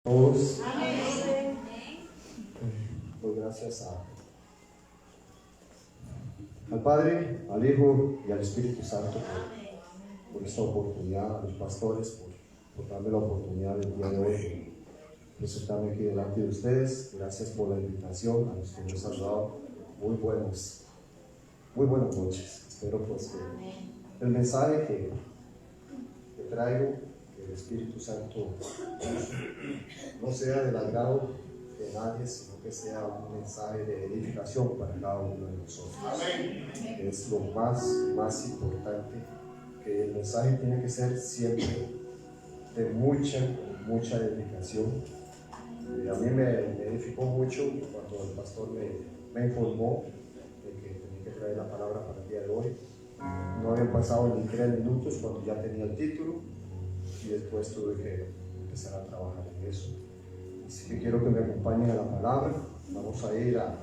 Todos, Amén. doy gracias al Padre, al Hijo y al Espíritu Santo por esta oportunidad, a los pastores por darme la oportunidad del día de hoy de presentarme aquí delante de ustedes. Gracias por la invitación, a los que nos han dado muy buenas noches. Espero pues que el mensaje que traigo, que el Espíritu Santo no sea del agrado de nadie, sino que sea un mensaje de edificación para cada uno de nosotros. Amén. Es lo más importante, que el mensaje tiene que ser siempre de mucha edificación. A mí me edificó mucho cuando el pastor me informó de que tenía que traer la palabra para el día de hoy. No habían pasado ni 3 minutos cuando ya tenía el título, y después tuve que empezar a trabajar en eso. Así que quiero que me acompañen a la palabra. Vamos a ir a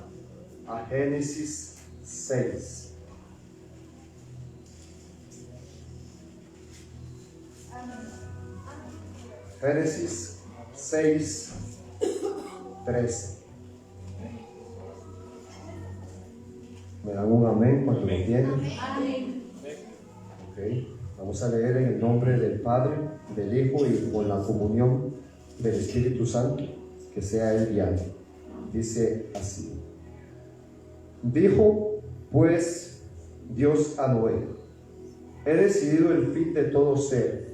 Génesis 6. Génesis 6, 13. ¿Me dan un amén cuando lo tienen? Amén. Ok. Vamos a leer en el nombre del Padre, del Hijo y con la comunión del Espíritu Santo, que sea Él guiando. Dice así: dijo pues Dios a Noé: he decidido el fin de todo ser,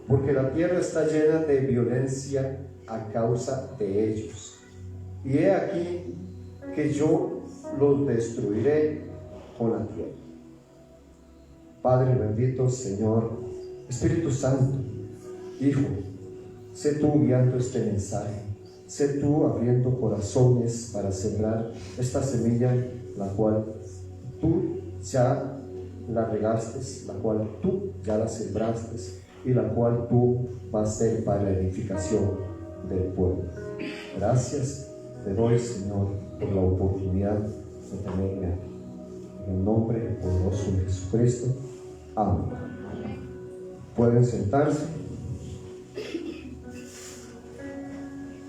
porque la tierra está llena de violencia a causa de ellos. Y he aquí que yo los destruiré con la tierra. Padre bendito, Señor, Espíritu Santo, Hijo, sé tú guiando este mensaje, sé tú abriendo corazones para sembrar esta semilla, la cual tú ya la regaste, la cual tú ya la sembraste y la cual tú vas a ser para la edificación del pueblo. Gracias te doy, Señor, por la oportunidad de tenerme aquí. En el nombre poderoso de Jesucristo. Amén. Pueden sentarse.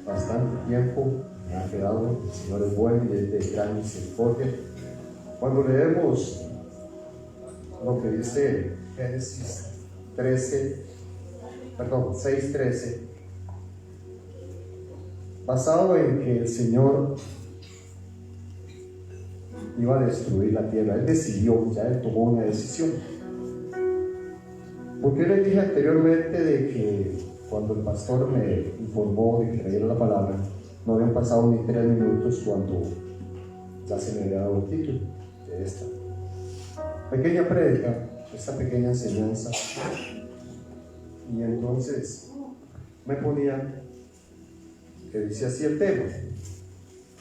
Bastante tiempo me ha quedado. El Señor es bueno y es de gran misericordia. Cuando leemos lo que dice Génesis 6:13, basado en que el Señor iba a destruir la tierra, Él decidió, ya Él tomó una decisión. Porque les dije anteriormente de que cuando el pastor me informó de que leyera la palabra, no habían pasado ni 3 minutos cuando ya se me había dado el título de esta pequeña prédica, esta pequeña enseñanza. Y entonces me ponía que dice así el tema: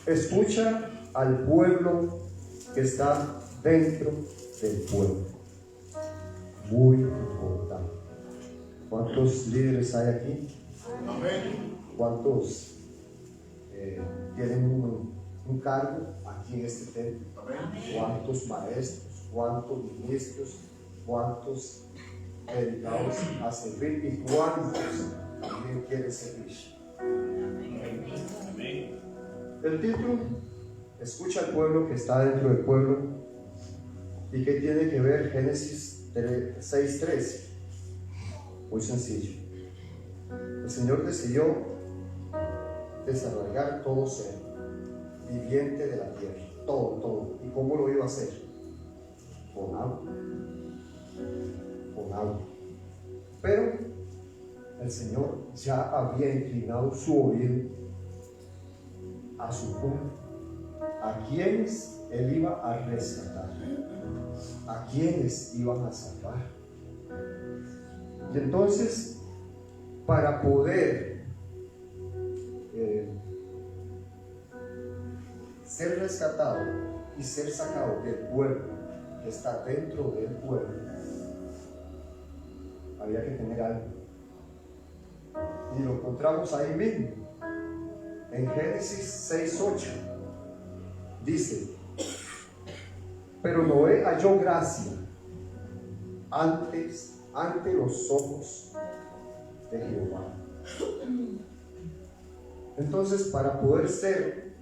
escucha al pueblo que está dentro del pueblo. Muy importante. ¿Cuántos líderes hay aquí? Amén. ¿Cuántos tienen un cargo aquí en este templo? Amén. ¿Cuántos maestros? ¿Cuántos ministros? ¿Cuántos dedicados a servir? ¿Y cuántos también quieren servir? Amén. El título: escucha al pueblo que está dentro del pueblo. ¿Y qué tiene que ver Génesis 6:13? Muy sencillo. El Señor decidió desarraigar todo ser viviente de la tierra, todo. ¿Y cómo lo iba a hacer? Con agua. Pero el Señor ya había inclinado su oído a su pueblo, a quienes Él iba a rescatar, a quienes iban a salvar. Y entonces, para poder ser rescatado y ser sacado del pueblo que está dentro del pueblo, había que tener algo. Y lo encontramos ahí mismo, en Génesis 6:8. Dice: pero Noé halló gracia ante los ojos de Jehová. Entonces, para poder ser,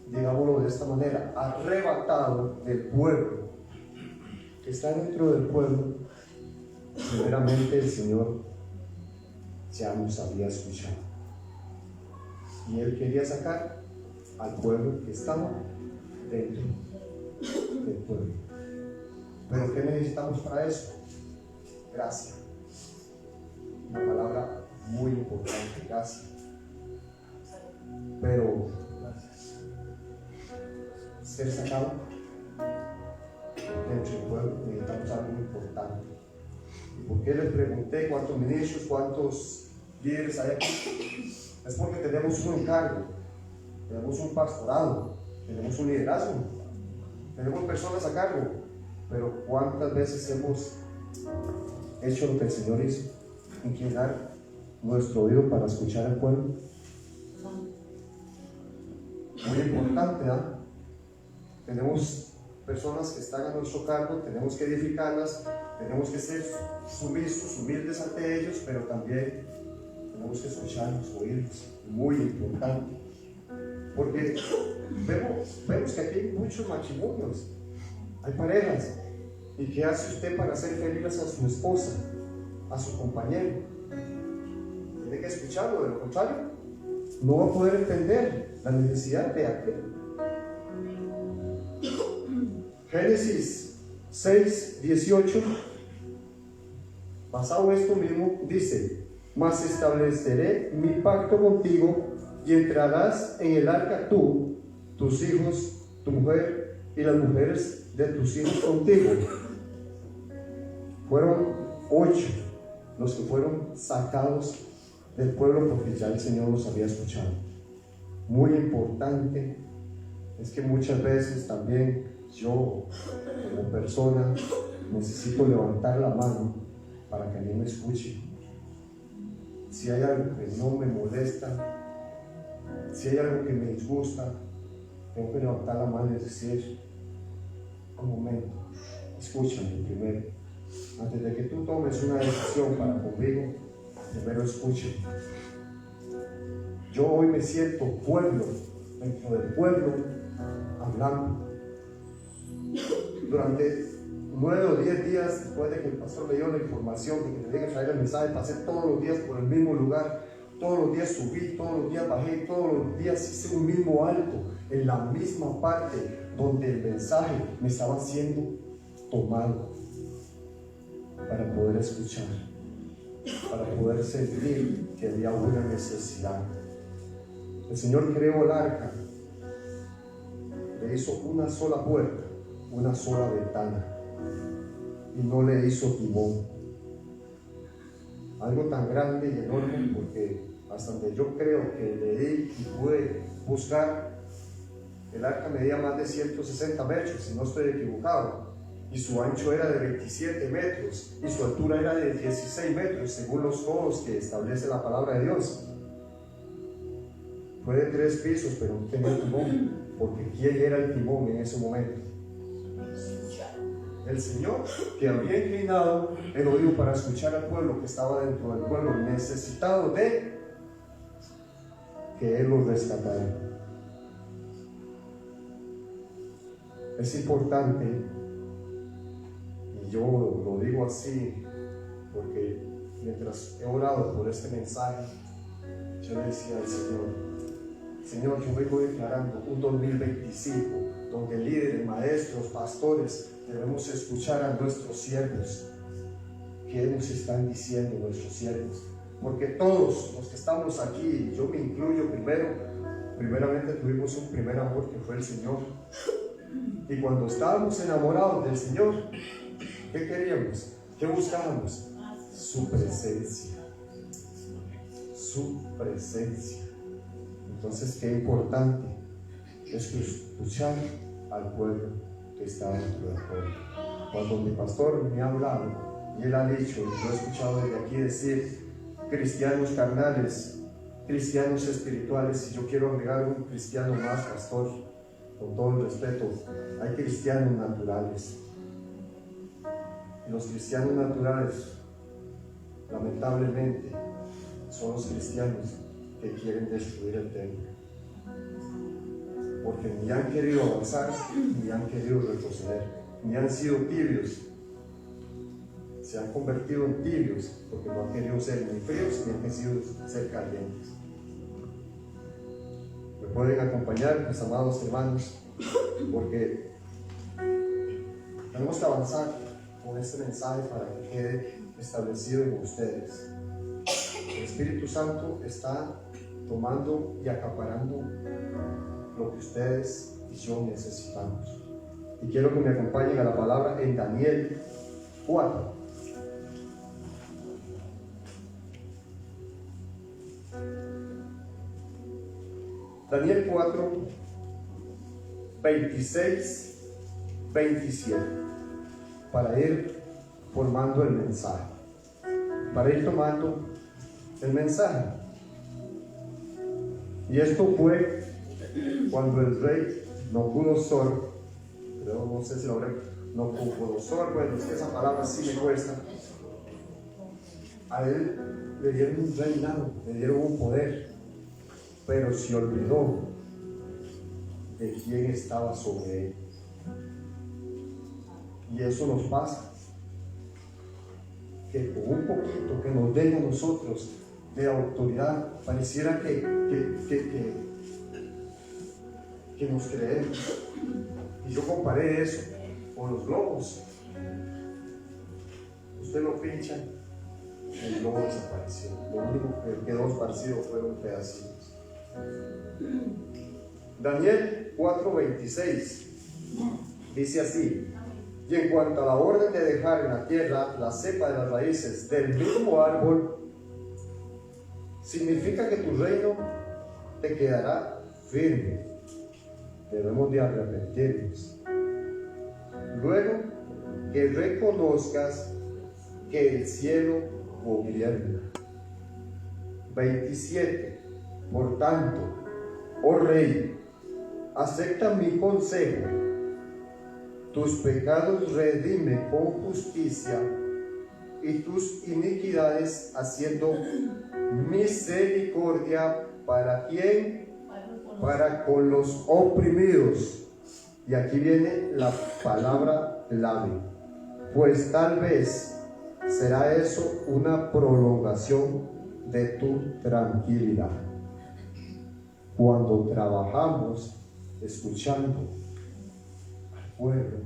digámoslo de esta manera, arrebatado del pueblo, que está dentro del pueblo, primeramente el Señor ya nos había escuchado. Y Él quería sacar al pueblo que estaba dentro del pueblo. Pero ¿qué necesitamos para eso? Gracia. Una palabra muy importante, gracia. Pero ser sacado dentro del pueblo necesitamos algo importante. ¿Y por qué les pregunté cuántos ministros, cuántos líderes hay aquí? Es porque tenemos un encargo, tenemos un pastorado, tenemos un liderazgo, tenemos personas a cargo, pero ¿cuántas veces hemos hecho lo que el Señor hizo? Inclinar nuestro oído para escuchar al pueblo. Muy importante, ¿ah? Tenemos personas que están a nuestro cargo, tenemos que edificarlas, tenemos que ser sumisos, humildes ante ellos, pero también tenemos que escucharlos, oírlos. Muy importante, porque vemos que aquí hay muchos matrimonios, hay parejas. ¿Y qué hace usted para hacer feliz a su esposa, a su compañero? Tiene que escucharlo, de lo contrario no va a poder entender la necesidad de aquel. Génesis 6:18, basado en esto mismo, dice: mas estableceré mi pacto contigo, y entrarás en el arca tú, tus hijos, tu mujer y las mujeres de tus hijos contigo. Fueron 8 los que fueron sacados del pueblo, porque ya el Señor los había escuchado. Muy importante es que muchas veces también yo, como persona, necesito levantar la mano para que alguien me escuche. Si hay algo que no me molesta, si hay algo que me disgusta, tengo que levantar la mano y decir: un momento, escúchame primero. Antes de que tú tomes una decisión para conmigo, primero escúchame. Yo hoy me siento pueblo, dentro del pueblo, hablando. Durante 9 o 10 días después de que el pastor me dio la información de que tenía que traer el mensaje, pasé todos los días por el mismo lugar, todos los días subí, todos los días bajé, todos los días hice un mismo alto en la misma parte donde el mensaje me estaba siendo tomado, para poder escuchar, para poder sentir que había una necesidad. El Señor creó el arca, le hizo una sola puerta, una sola ventana, y no le hizo timón. Algo tan grande y enorme, porque hasta donde yo creo que leí y pude buscar, el arca medía más de 160 metros, si no estoy equivocado, y su ancho era de 27 metros, y su altura era de 16 metros, según los codos que establece la palabra de Dios. Fue de 3 pisos, pero no tenía timón, porque ¿quién era el timón en ese momento? El Señor, que había inclinado el oído para escuchar al pueblo que estaba dentro del pueblo, necesitado de que Él los rescatara. Es importante, y yo lo digo así, porque mientras he orado por este mensaje, yo le decía al Señor, yo vengo declarando un 2025 donde líderes, maestros, pastores, debemos escuchar a nuestros siervos. ¿Qué nos están diciendo nuestros siervos? Porque todos los que estamos aquí, yo me incluyo primeramente tuvimos un primer amor que fue el Señor. Y cuando estábamos enamorados del Señor, ¿qué queríamos? ¿Qué buscábamos? Su presencia. Su presencia. Entonces, qué importante es escuchar al pueblo que está dentro del pueblo. Cuando mi pastor me ha hablado y él ha dicho, y yo he escuchado desde aquí decir, cristianos carnales, cristianos espirituales, y yo quiero agregar un cristiano más, pastor, con todo el respeto, hay cristianos naturales. Y los cristianos naturales, lamentablemente, son los cristianos que quieren destruir el templo. Porque ni han querido avanzar, ni han querido retroceder, ni han sido tibios. Se han convertido en tibios porque no han querido ser ni fríos ni han querido ser calientes. Me pueden acompañar, mis amados hermanos, porque tenemos que avanzar con este mensaje para que quede establecido en ustedes. El Espíritu Santo está tomando y acaparando lo que ustedes y yo necesitamos. Y quiero que me acompañen a la palabra en Daniel 4. Daniel 4, 26, 27, para ir formando el mensaje, para ir tomando el mensaje. Y esto fue cuando el rey Nabucodonosor, pero no sé si lo habré, Nabucodonosor, bueno, es que esa palabra sí me cuesta, a él le dieron un reinado, le dieron un poder, pero se olvidó de quién estaba sobre él. Y eso nos pasa, que con un poquito que nos den a nosotros de autoridad, pareciera que nos creemos. Y yo comparé eso con los globos. Usted lo pincha, el globo desapareció. Lo único que quedó esparcido fueron pedacitos. Daniel 4:26 dice así: y en cuanto a la orden de dejar en la tierra la cepa de las raíces del mismo árbol, significa que tu reino te quedará firme. Debemos de arrepentirnos. Luego, que reconozcas que el cielo gobierna. 27. Por tanto, oh rey, acepta mi consejo. Tus pecados redime con justicia y tus iniquidades haciendo misericordia. ¿Para quién? Para con los oprimidos. Y aquí viene la palabra clave. Pues tal vez será eso una prolongación de tu tranquilidad. Cuando trabajamos escuchando al pueblo,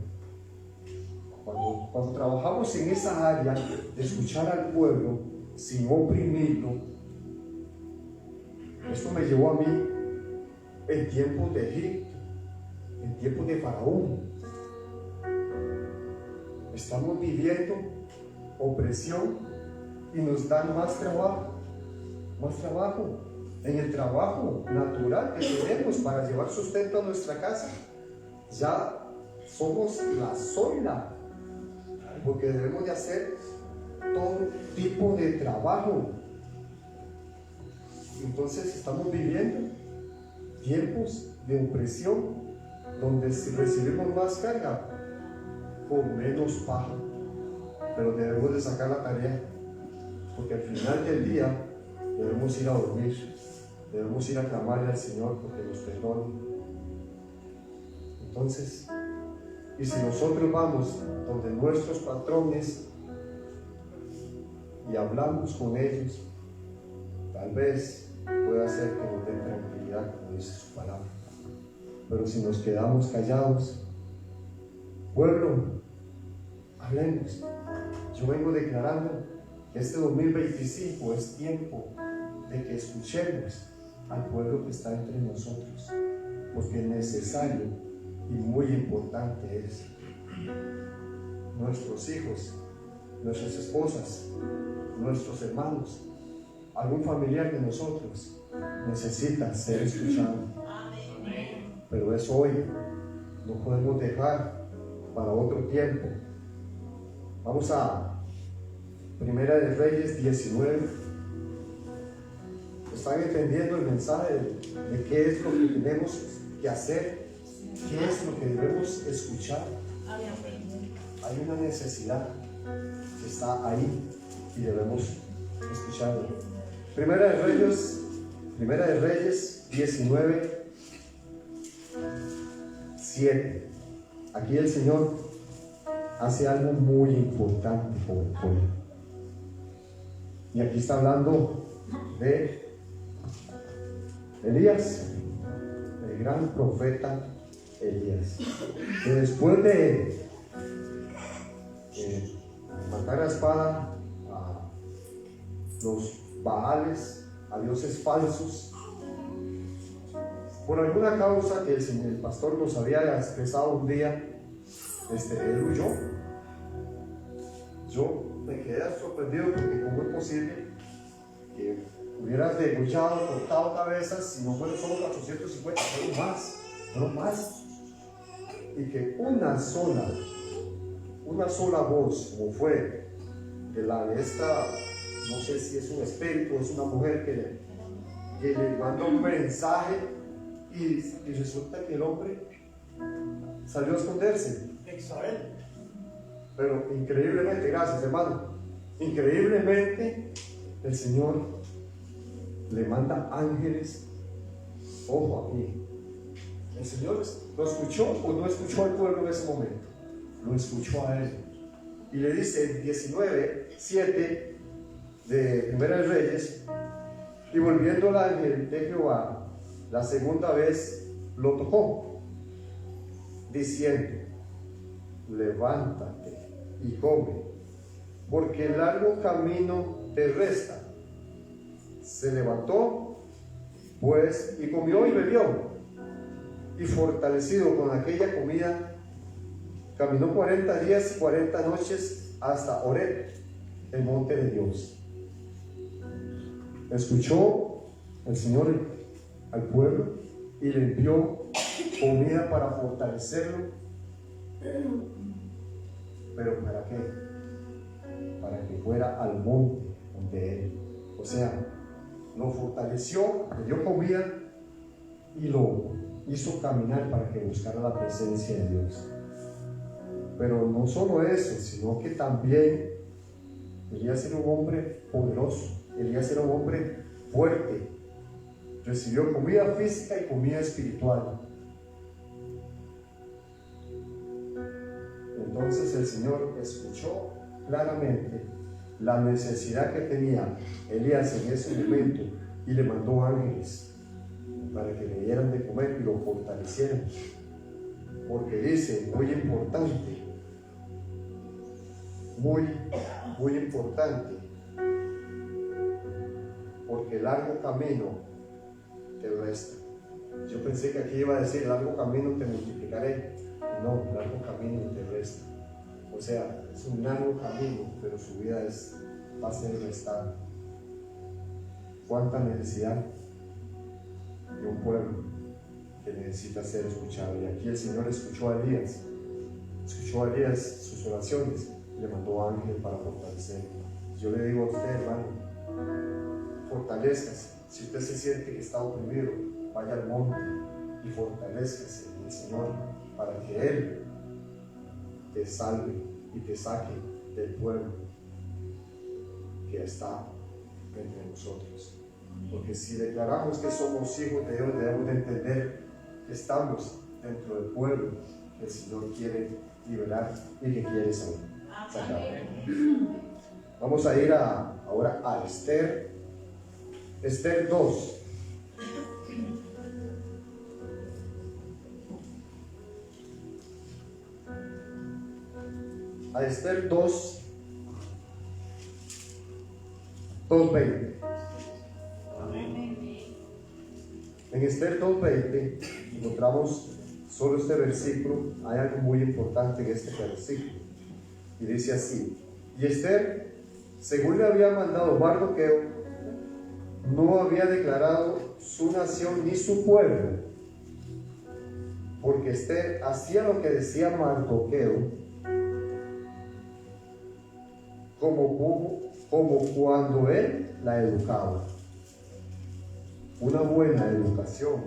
cuando trabajamos en esa área de escuchar al pueblo sin oprimirlo, esto me llevó a mí en tiempos de Egipto, en tiempos de Faraón. Estamos viviendo opresión y nos dan más trabajo. En el trabajo natural que tenemos para llevar sustento a nuestra casa, ya somos la sola, porque debemos de hacer todo tipo de trabajo. Entonces estamos viviendo tiempos de opresión, donde recibimos más carga con menos paga, pero debemos de sacar la tarea, porque al final del día debemos ir a dormir, debemos ir a clamarle al Señor porque nos perdone. Entonces, y si nosotros vamos donde nuestros patrones y hablamos con ellos, tal vez pueda ser que nos den tranquilidad, como dice su palabra. Pero si nos quedamos callados, pueblo, hablemos. Yo vengo declarando que este 2025 es tiempo de que escuchemos al pueblo que está entre nosotros, porque es necesario y muy importante es. Nuestros hijos, nuestras esposas, nuestros hermanos, algún familiar de nosotros necesita ser escuchado. Pero es hoy, no podemos dejar para otro tiempo. Vamos a Primera de Reyes 19. ¿Están entendiendo el mensaje de qué es lo que tenemos que hacer? ¿Qué es lo que debemos escuchar? Hay una necesidad que está ahí y debemos escucharla. Primera de Reyes Primera de Reyes 19:7. Aquí el Señor hace algo muy importante con el pueblo. Y aquí está hablando de Elías, el gran profeta Elías, que después de matar a espada a los Baales, a dioses falsos, por alguna causa que el pastor nos había expresado un día, él huyó. Yo me quedé sorprendido porque cómo es posible que hubieras degollado, cortado cabezas, si no fueron solo 450, fueron más, y que una sola voz, como fue de la de esta, no sé si es un espíritu o es una mujer que le manda un mensaje, y resulta que el hombre salió a esconderse. Pero increíblemente, gracias hermano, increíblemente el Señor le manda ángeles. Ojo aquí, el Señor lo escuchó o no escuchó al pueblo en ese momento, lo escuchó a él, y le dice en 19:7 de Primera de Reyes: y volviendo el ángel de Jehová la segunda vez lo tocó, diciendo: levántate y come, porque el largo camino te resta. Se levantó pues y comió y bebió, y fortalecido con aquella comida caminó 40 días y 40 noches hasta Horeb, el monte de Dios. Escuchó el Señor al pueblo y le envió comida para fortalecerlo. ¿Pero para qué? Para que fuera al monte donde él, o sea, lo fortaleció, le dio comida y lo hizo caminar para que buscara la presencia de Dios. Pero no solo eso, sino que también Elías era un hombre poderoso, Elías era un hombre fuerte, recibió comida física y comida espiritual. Entonces el Señor escuchó claramente la necesidad que tenía Elías en ese momento y le mandó ángeles para que le dieran de comer y lo fortalecieran. Porque dice, muy importante, muy importante, porque largo camino te resta. Yo pensé que aquí iba a decir largo camino te multiplicaré. No, largo camino te resta. O sea, es un largo camino, pero su vida va a ser restada. ¿Cuánta necesidad de un pueblo que necesita ser escuchado? Y aquí el Señor escuchó a Elías sus oraciones, y le mandó ángel para fortalecerlo. Yo le digo a usted, hermano, fortalézcase. Si usted se siente que está oprimido, vaya al monte y fortalézcase en el Señor para que Él te salve y te saque del pueblo que está entre nosotros. Porque si declaramos que somos hijos de Dios, debemos de entender que estamos dentro del pueblo que el Señor quiere liberar y que quiere sacar. Vamos a ir ahora a Esther 2. A Esther 2:20. En Esther 2:20 encontramos solo este versículo. Hay algo muy importante en este versículo y dice así: y Esther, según le había mandado Mardoqueo, no había declarado su nación ni su pueblo, porque Esther hacía lo que decía Mardoqueo, como cuando él la educaba. Una buena educación,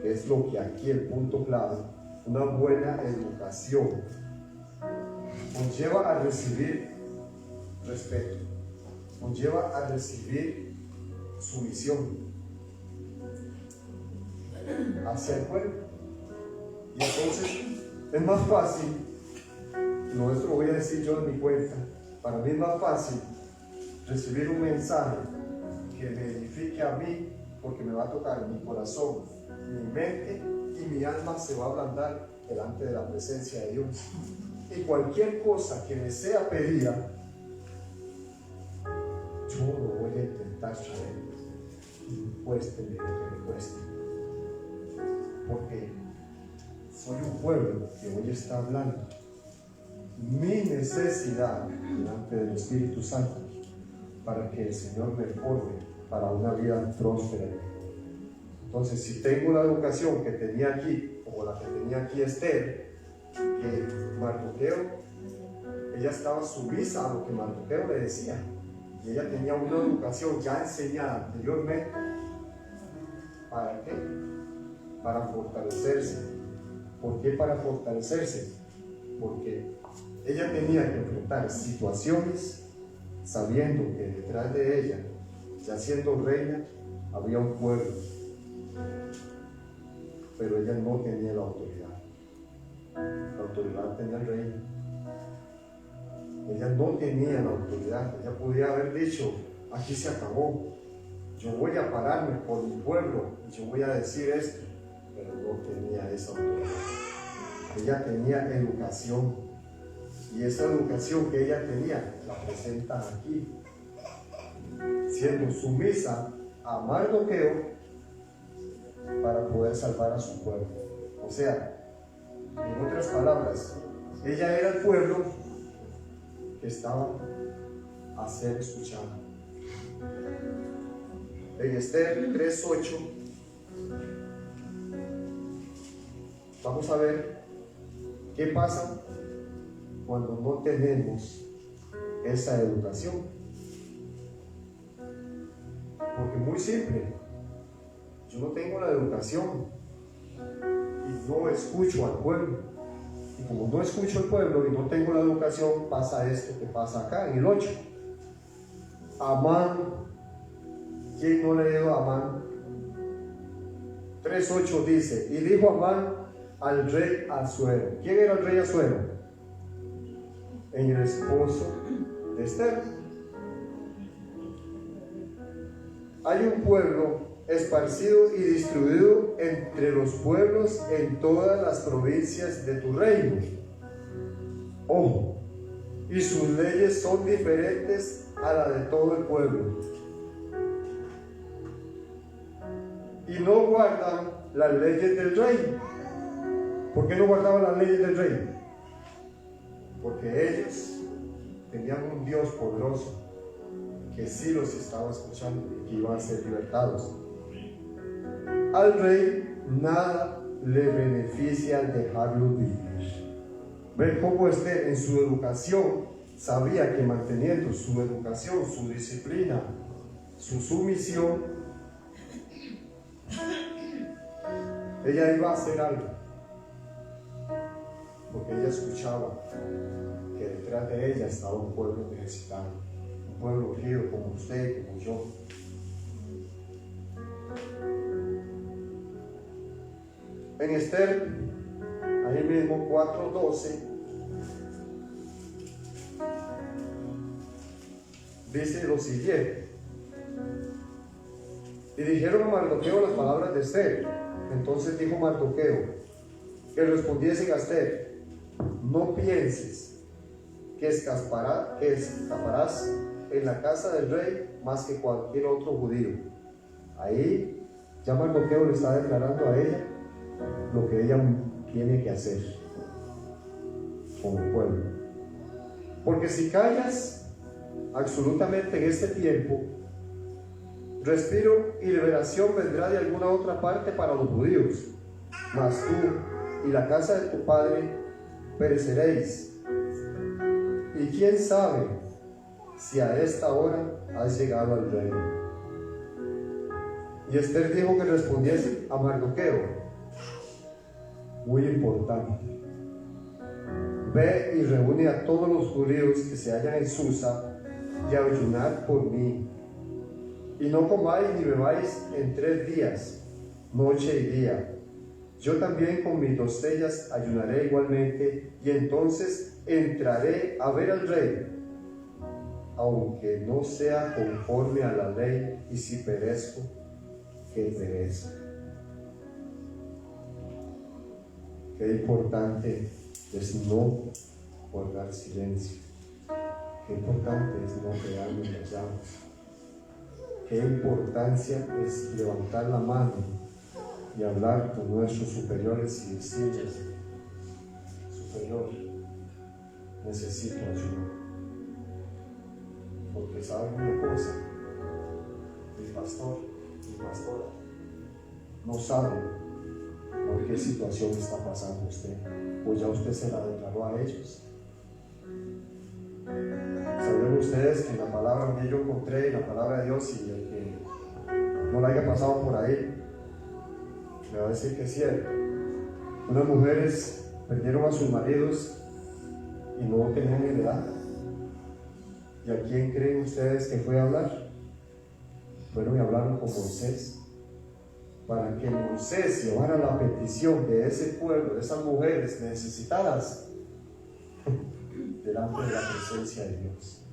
que es lo que aquí el punto clave, una buena educación conlleva a recibir respeto, conlleva a recibir sumisión, hacia el pueblo. Y entonces es más fácil, no esto lo voy a decir yo en mi cuenta, para mí es más fácil recibir un mensaje que me edifique a mí, porque me va a tocar mi corazón, mi mente y mi alma se va a ablandar delante de la presencia de Dios. Y cualquier cosa que me sea pedida, yo lo voy a intentar traer, cueste lo que me cueste, porque soy un pueblo que hoy está hablando mi necesidad delante del Espíritu Santo para que el Señor me forme para una vida próspera. Entonces, si tengo la educación que tenía aquí, como la que tenía aquí Esther, que Mardoqueo, ella estaba sumisa a lo que Mardoqueo le decía, y ella tenía una educación ya enseñada anteriormente. ¿Para qué? Para fortalecerse. ¿Por qué para fortalecerse? Porque ella tenía que enfrentar situaciones sabiendo que detrás de ella, ya siendo reina, había un pueblo, pero ella no tenía la autoridad. La autoridad tenía el rey. Ella no tenía la autoridad. Ella podía haber dicho: aquí se acabó, yo voy a pararme por mi pueblo y yo voy a decir esto, pero no tenía esa autoridad. Ella tenía educación, y esa educación que ella tenía la presenta aquí, siendo sumisa a Mardoqueo para poder salvar a su pueblo. O sea, en otras palabras, ella era el pueblo que estaba a ser escuchado. En Esther 3:8 vamos a ver qué pasa cuando no tenemos esa educación. Porque muy simple, yo no tengo la educación y no escucho al pueblo. Y como no escucho al pueblo y no tengo la educación, pasa esto que pasa acá en el 8. Amán, ¿quién no leyó a Amán? 3:8 dice: y dijo Amán al rey Asuero. ¿Quién era el rey Asuero? En el esposo de Esther. Hay un pueblo esparcido y distribuido entre los pueblos en todas las provincias de tu reino. Ojo, y sus leyes son diferentes a la de todo el pueblo. Y no guardan las leyes del rey. ¿Por qué no guardaban las leyes del rey? Porque ellos tenían un Dios poderoso que sí los estaba escuchando y que iban a ser libertados. Al rey nada le beneficia al dejarlo vivir. Ven cómo Esther en su educación sabía que manteniendo su educación, su disciplina, su sumisión, ella iba a hacer algo. Porque ella escuchaba que detrás de ella estaba un pueblo necesitado, un pueblo querido como usted, como yo. En Esther, ahí mismo 4:12, dice lo siguiente: y dijeron a Mardoqueo las palabras de Esther. Entonces dijo Mardoqueo que respondiesen a Esther: no pienses que escaparás en la casa del rey más que cualquier otro judío. Ahí ya Mardoqueo le está declarando a ella lo que ella tiene que hacer como pueblo. Porque si callas absolutamente en este tiempo, respiro y liberación vendrá de alguna otra parte para los judíos, mas tú y la casa de tu padre pereceréis. Y quién sabe si a esta hora has llegado al reino. Y Esther dijo que respondiese a Mardoqueo. Muy importante: ve y reúne a todos los judíos que se hallan en Susa y ayunad por mí. Y no comáis ni bebáis en 3 días, noche y día, Yo también con mis doncellas ayunaré igualmente, y entonces entraré a ver al rey, aunque no sea conforme a la ley, y si perezco, que perezca. Qué importante es no guardar silencio. Qué importante es no quedarnos callados. Qué importancia es levantar la mano y hablar con nuestros superiores y decirles: superior, necesito ayuda. Porque saben una cosa, mi pastor, mi pastora, no saben por qué situación está pasando usted, pues ya usted se la declaró a ellos. Saben ustedes que en la palabra que yo encontré, en la palabra de Dios, y el que no la haya pasado por ahí, me va a decir que es cierto. Unas mujeres perdieron a sus maridos y no tenían heredad. ¿Y a quién creen ustedes que fue a hablar? Fueron y hablaron con Moisés, para que Moisés llevara la petición de ese pueblo, de esas mujeres necesitadas, delante de la presencia de Dios.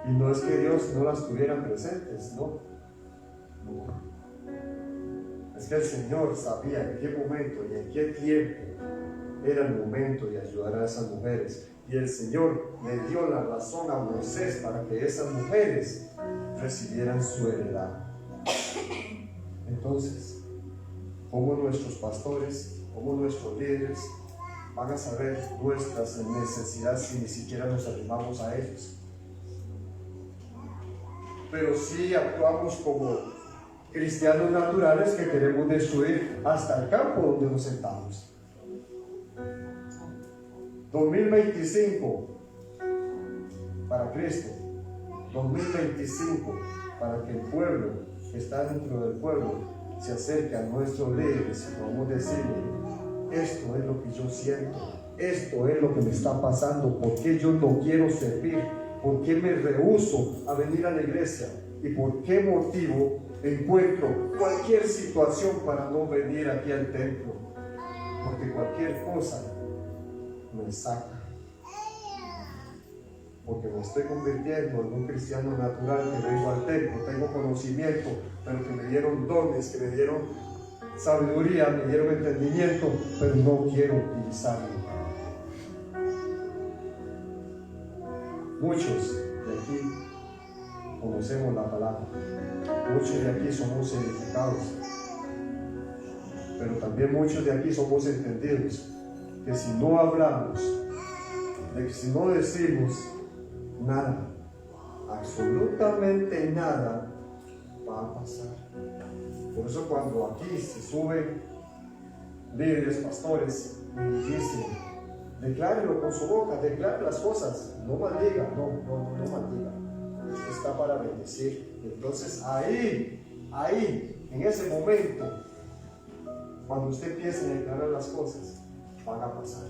Y no es que Dios no las tuviera presentes, no. Es que el Señor sabía en qué momento y en qué tiempo era el momento de ayudar a esas mujeres. Y el Señor le dio la razón a Moisés para que esas mujeres recibieran su heredad. Entonces, ¿cómo nuestros pastores, cómo nuestros líderes van a saber nuestras necesidades si ni siquiera nos arrimamos a ellos? Pero sí actuamos como cristianos naturales que queremos destruir hasta el campo donde nos sentamos. 2025 para Cristo, 2025 para que el pueblo que está dentro del pueblo se acerque a nuestros líderes y podamos decirle: esto es lo que yo siento, esto es lo que me está pasando, ¿por qué yo no quiero servir? ¿Por qué me rehúso a venir a la iglesia? ¿Y por qué motivo encuentro cualquier situación para no venir aquí al templo? Porque cualquier cosa me saca, porque me estoy convirtiendo en un cristiano natural que vengo al templo, tengo conocimiento, pero que me dieron dones, que me dieron sabiduría, me dieron entendimiento, pero no quiero utilizarlo. Muchos de aquí conocemos la palabra, muchos de aquí somos edificados, pero también muchos de aquí somos entendidos que si no hablamos, de que si no decimos nada, absolutamente nada va a pasar. Por eso cuando aquí se suben líderes, pastores, y dicen: declárelo con su boca, declare las cosas, no maldiga, no maldiga, está para bendecir. Entonces ahí, en ese momento, cuando usted empiece a declarar las cosas, van a pasar.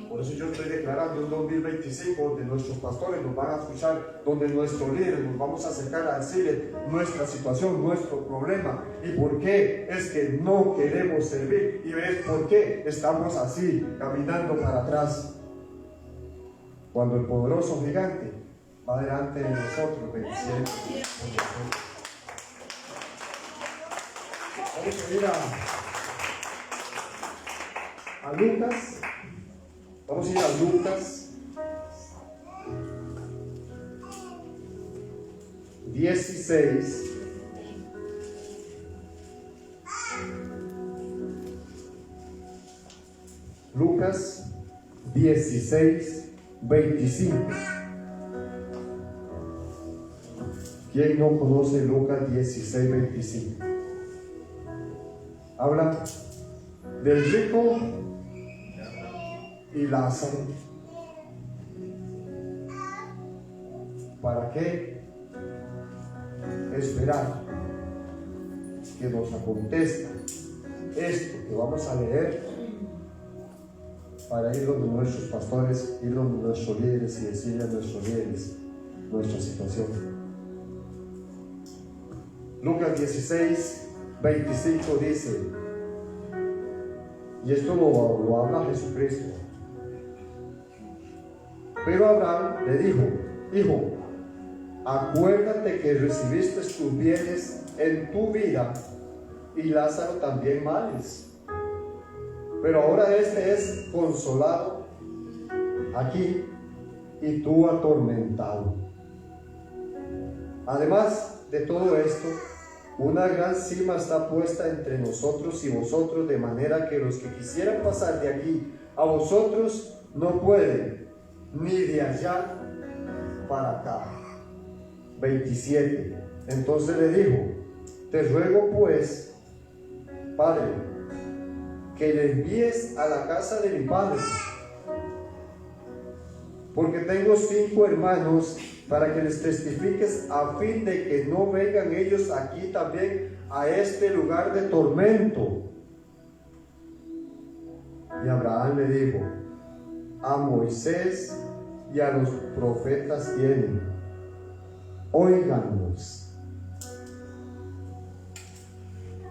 Por eso yo estoy declarando un 2025 donde nuestros pastores nos van a escuchar, donde nuestros líderes nos vamos a acercar a decirles nuestra situación, nuestro problema y por qué es que no queremos servir, y ves por qué estamos así, caminando para atrás, cuando el poderoso gigante va delante de nosotros, venciendo. Vamos a ir a Lucas. Vamos a ir a Lucas 16. Lucas 16, 25. ¿Quién no conoce Lucas 16, 25? Habla del rico y Lázaro. ¿Para qué esperar que nos acontezca esto que vamos a leer para ir donde nuestros pastores, ir donde nuestros líderes y decirle a nuestros líderes nuestra situación? Lucas 16, 25 dice: Y esto lo habla Jesucristo. Pero Abraham le dijo: hijo, acuérdate que recibiste tus bienes en tu vida y Lázaro también males. Pero ahora este es consolado aquí y tú atormentado. Además de todo esto, una gran sima está puesta entre nosotros y vosotros, de manera que los que quisieran pasar de aquí a vosotros no pueden, ni de allá para acá. 27. Entonces le dijo: te ruego pues, Padre, que le envíes a la casa de mi padre, porque tengo 5 hermanos, para que les testifiques, a fin de que no vengan ellos aquí también a este lugar de tormento. Y Abraham le dijo: a Moisés y a los profetas tienen, óiganlos.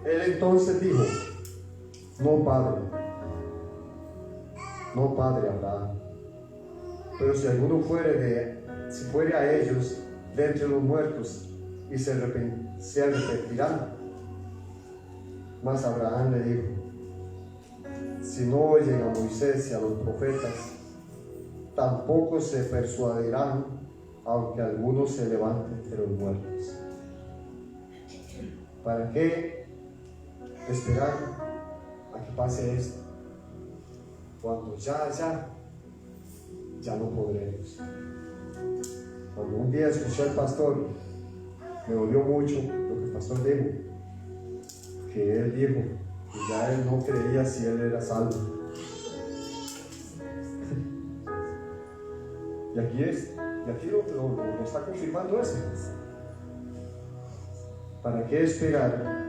Él entonces dijo: no, padre Abraham, pero si alguno fuere a ellos de entre los muertos, y se arrepentirán. Mas Abraham le dijo: si no oyen a Moisés y a los profetas, tampoco se persuadirán, aunque algunos se levanten entre los muertos. ¿Para qué esperar a que pase esto, cuando ya no podremos? Cuando un día escuché al pastor, me dolió mucho lo que el pastor dijo, que él dijo que ya él no creía si él era salvo. Y aquí lo está confirmando eso. ¿Para qué esperar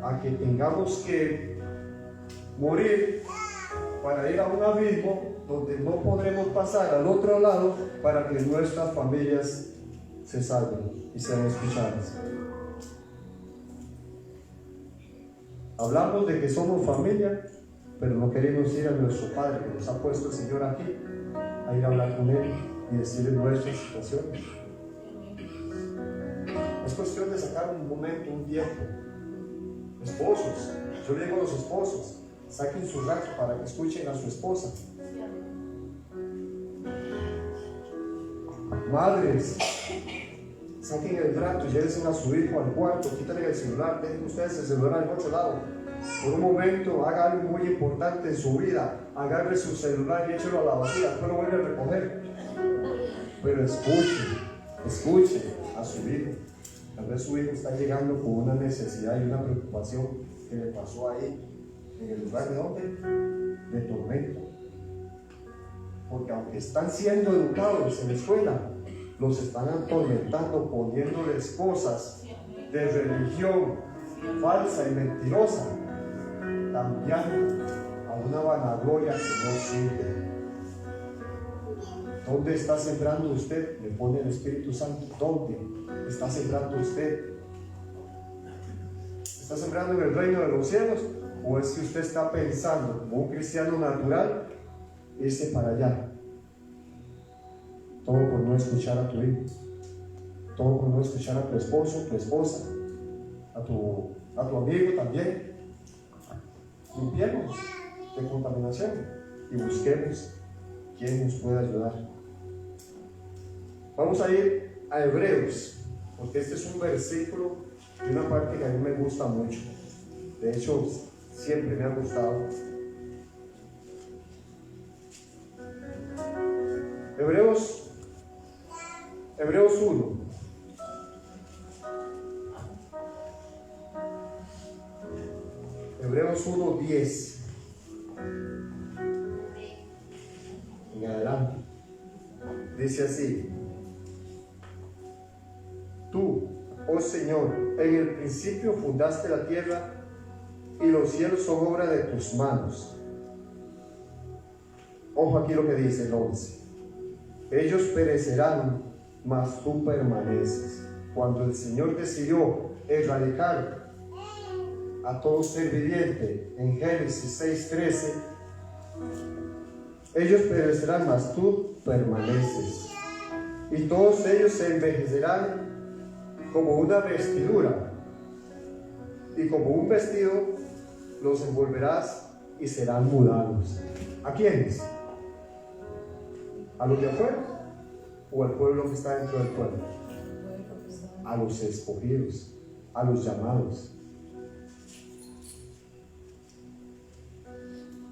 a que tengamos que morir para ir a un abismo donde no podremos pasar al otro lado para que nuestras familias se salven y sean escuchadas? Hablamos de que somos familia, pero no queremos ir a nuestro Padre que nos ha puesto el Señor aquí, a ir a hablar con Él y decirle nuestras situaciones. Es cuestión de sacar un momento, un tiempo. Esposos, yo le digo a los esposos: saquen su rato para que escuchen a su esposa. Madres, saquen el rato y llévense a su hijo al cuarto, quítenle el celular, dejen ustedes el celular en otro lado. Por un momento haga algo muy importante en su vida, agarre su celular y échelo a la basura, después lo vuelve a recoger. Pero escuche a su hijo. Tal vez su hijo está llegando con una necesidad y una preocupación que le pasó ahí, en el lugar de ¿dónde? De tormento. Porque aunque están siendo educados en la escuela, los están atormentando, poniéndoles cosas de religión falsa y mentirosa, cambiando a una vanagloria que no sirve. ¿Dónde está sembrando usted? Le pone el Espíritu Santo. ¿Dónde está sembrando usted? ¿Está sembrando en el reino de los cielos? ¿O es que usted está pensando como un cristiano natural irse para allá? Todo por no escuchar a tu hijo, todo por no escuchar a tu esposo, tu esposa, a tu amigo también. Limpiemos de contaminación y busquemos quién nos puede ayudar. Vamos a ir a Hebreos, porque este es un versículo de una parte que a mí me gusta mucho. De hecho, siempre me ha gustado. Hebreos 1. Hebreos 1:10 en adelante. Dice así: tú, oh Señor, en el principio fundaste la tierra y los cielos son obra de tus manos. Ojo aquí lo que dice el 11. Ellos perecerán, mas tú permaneces. Cuando el Señor decidió erradicar a todo ser viviente en Génesis 6:13, ellos perecerán, mas tú permaneces, y todos ellos se envejecerán como una vestidura, y como un vestido los envolverás y serán mudados. ¿A quiénes? ¿A los de afuera o al pueblo que está dentro del pueblo? A los escogidos, a los llamados.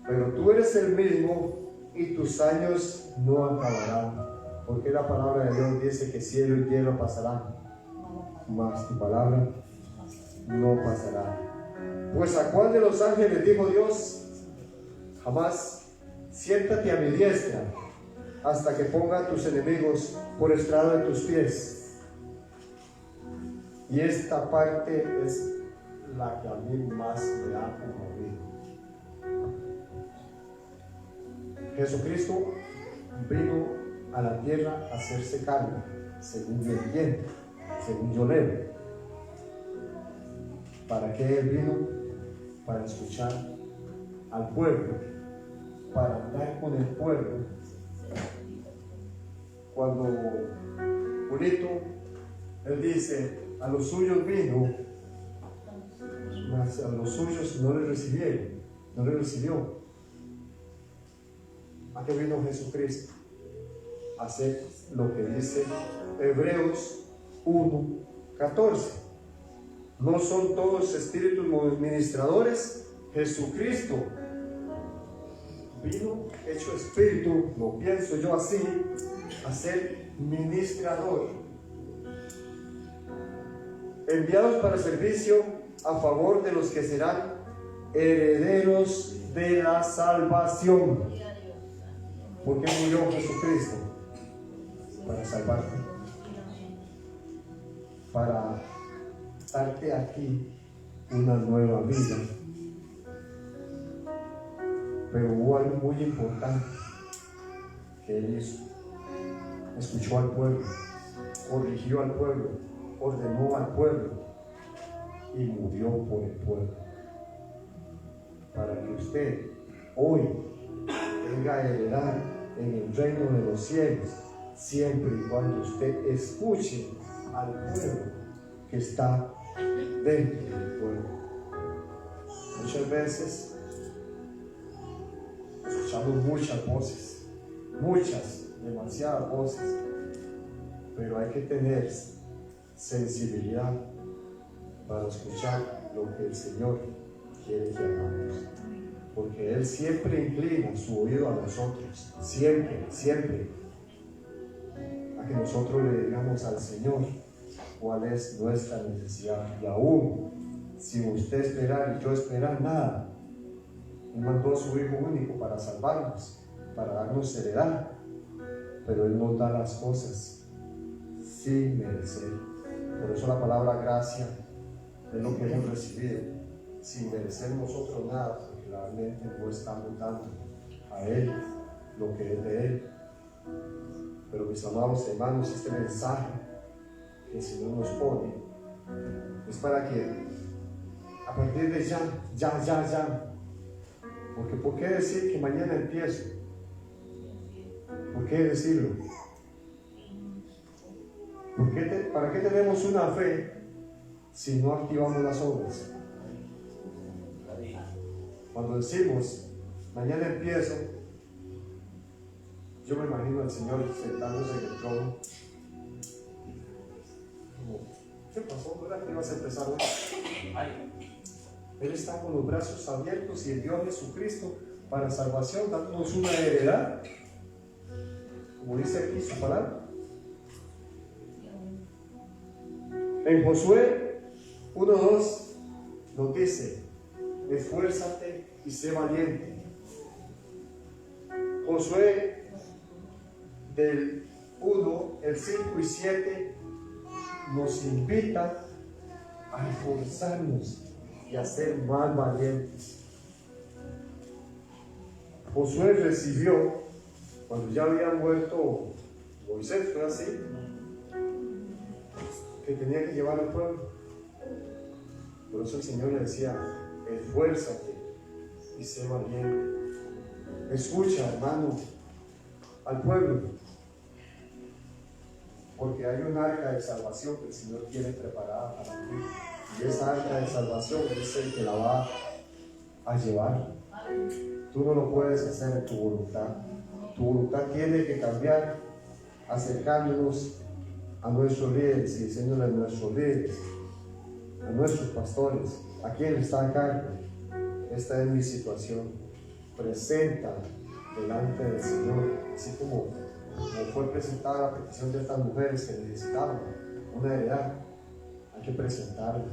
Pero tú eres el mismo y tus años no acabarán, porque la palabra de Dios dice que cielo y tierra pasarán, mas tu palabra no pasará. Pues a cuál de los ángeles dijo Dios: jamás, siéntate a mi diestra hasta que ponga a tus enemigos por estrado de tus pies. Y esta parte es la que a mí más me ha conmovido. Jesucristo vino a la tierra a hacerse carne, según yo entiendo, según yo leo. ¿Para qué Él vino? Para escuchar al pueblo, para andar con el pueblo. Cuando Julito, Él dice, a los suyos vino, mas a los suyos no le recibieron, no le recibió. ¿A qué vino Jesucristo? A hacer lo que dice Hebreos 1:14. ¿No son todos espíritus ministradores? Jesucristo vino hecho espíritu, lo pienso yo así, a ser ministrador, enviados para servicio a favor de los que serán herederos de la salvación. ¿Por qué murió Jesucristo? Para salvarte, para darte aquí una nueva vida. Pero hubo algo muy importante que Él hizo. Escuchó al pueblo, corrigió al pueblo, ordenó al pueblo y murió por el pueblo, para que usted hoy venga a heredar en el reino de los cielos, siempre y cuando usted escuche al pueblo que está dentro del pueblo. Muchas veces escuchamos muchas voces, demasiadas voces, pero hay que tener sensibilidad para escuchar lo que el Señor quiere que hagamos, porque Él siempre inclina su oído a nosotros, siempre, a que nosotros le digamos al Señor cuál es nuestra necesidad. Y aún sin usted esperar y yo esperar nada, Él mandó a su Hijo único para salvarnos, para darnos heredad, pero Él nos da las cosas sin merecer. Por eso la palabra gracia es lo que hemos recibido sin merecer nosotros nada, porque realmente no estamos dando a Él lo que es de Él. Pero mis amados hermanos, este mensaje que el Señor nos pone es para que a partir de ya, porque ¿por qué decir que mañana empiezo? ¿Por qué decirlo? ¿Para qué tenemos una fe si no activamos las obras? Cuando decimos mañana empiezo, yo me imagino al Señor sentándose en el trono. ¿Qué pasó? ¿Verdad que ibas a empezar hoy? Él está con los brazos abiertos y envió a Jesucristo para salvación, dándonos una heredad, como dice aquí su palabra. En Josué 1:2 nos dice: esfuérzate y sé valiente. Josué del 1, el 5 y 7 nos invita a esforzarnos y a ser más valientes. Josué recibió, cuando ya había muerto Moisés, fue así, que tenía que llevar al pueblo. Por eso el Señor le decía: esfuérzate y sé valiente. Escucha, hermano, al pueblo, porque hay un arca de salvación que el Señor tiene preparada para ti, y esa arca de salvación es el que la va a llevar. Tú no lo puedes hacer en tu voluntad. Tu voluntad tiene que cambiar, acercándonos a nuestros líderes y diciéndole a nuestros líderes, a nuestros pastores, a quien está a cargo: esta es mi situación, presenta delante del Señor, así como fue presentada la petición de estas mujeres que necesitaban una heredad. Hay que presentarla.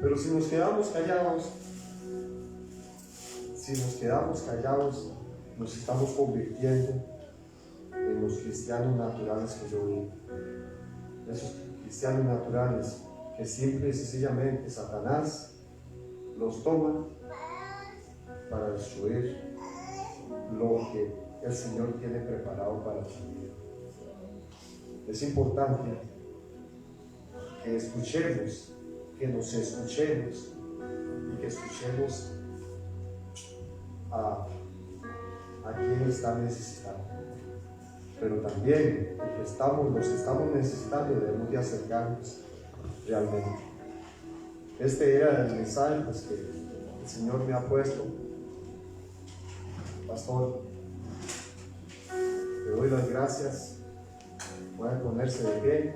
Pero si nos quedamos callados, nos estamos convirtiendo en los cristianos naturales que yo vi. Esos cristianos naturales que simple y sencillamente Satanás los toma para destruir lo que el Señor tiene preparado para tu vida. Es importante que escuchemos, que nos escuchemos y que escuchemos a quien está necesitando. Pero también los que estamos necesitando debemos de acercarnos realmente. Este era el mensaje que el Señor me ha puesto. Pastor, te doy las gracias. Pueden ponerse de pie.